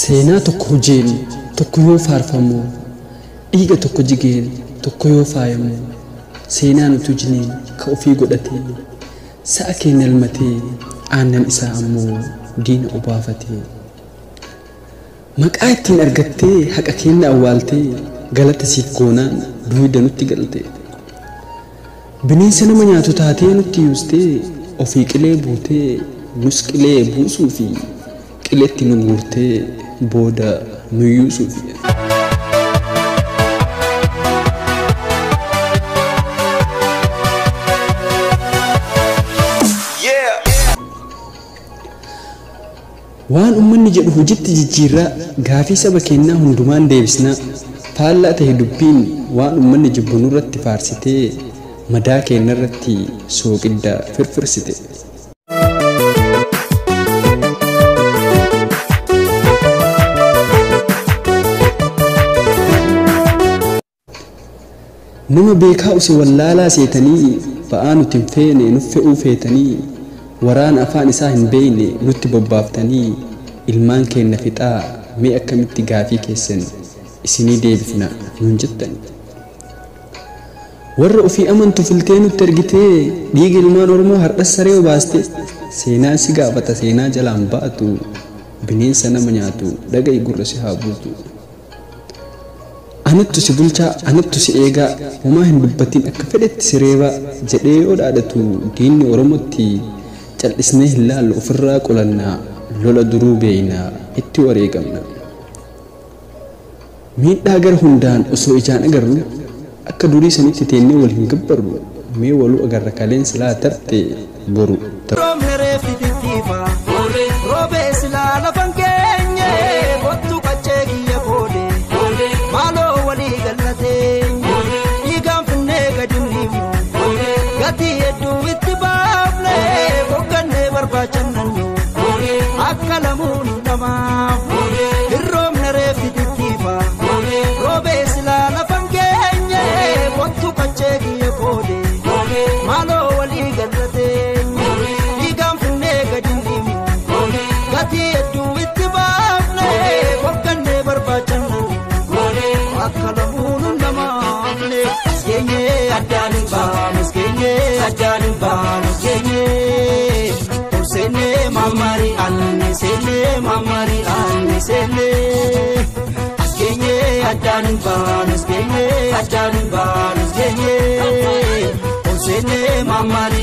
Seenaa tokko hojeen tokko yoo faarfamu dhiiga tokko jigeen tokko yoo faayamu seenaan utuu jiniin ka ofii godhatee sa'a keenya elmatee aannan isaa ammoo diina obaafatee maqaa ittiin argattee haqa keenya awwaaltee galata siif goonaan duwida nutti galte bineensa nama nyaatu taatee nutti yuustee ofii qilee buutee nus qilee buusuu fi qileetti nu guurtee booda nu yuusuu fi waan ummanni jedhu hojiitti jijjiirraa gaafii saba keenyaa hundumaan deebisnaa faallaa ta'e dubbiin waan ummanni jibbu nurratti faarsitee madaa keenya irratti sooqidda firfirsite nama beekaa use wallaalaa seetanii ba'aa nuti hin feene nuuf fe'uu feetanii waraan afaan isaa hin beeyne nutti bobbaaftanii ilmaan keenya fixaa mee akkamitti gaafii keessan isinii deebifna nuun jettan warra ofii amantu filtee nutti ergitee dhiiga ilmaan Oromoo hardhas saree obaaste seenaan si gaafata seenaa jalaan baatu bineensa nama nyaatu dhaga'i gurra si haa buutu anattu si bulchaa anattu si eegaa homaa hin dubbatiin akka fedhetti si reebaa jedhee yoo dhaadhatu diinni Oromootti cal'isnee hin laallu ofirraa qolannaa lola duruu beeynaa itti wareegamna miidhaa gara hundaan osoo ijaan agarru akka durii sanitti teennee wal hin gabbarru mee waluu agarra kaleen silaa tarte boru Akalamun nama irrom narefi ditifa robe silala fangenye wantu kachegi yekode malo wali galate igam funne gadindim gati edu itibafne wakane barbachan akalamun nama miskenye adani ba miskenye sene mamari anne sene askenye adan ban askenye sene mamari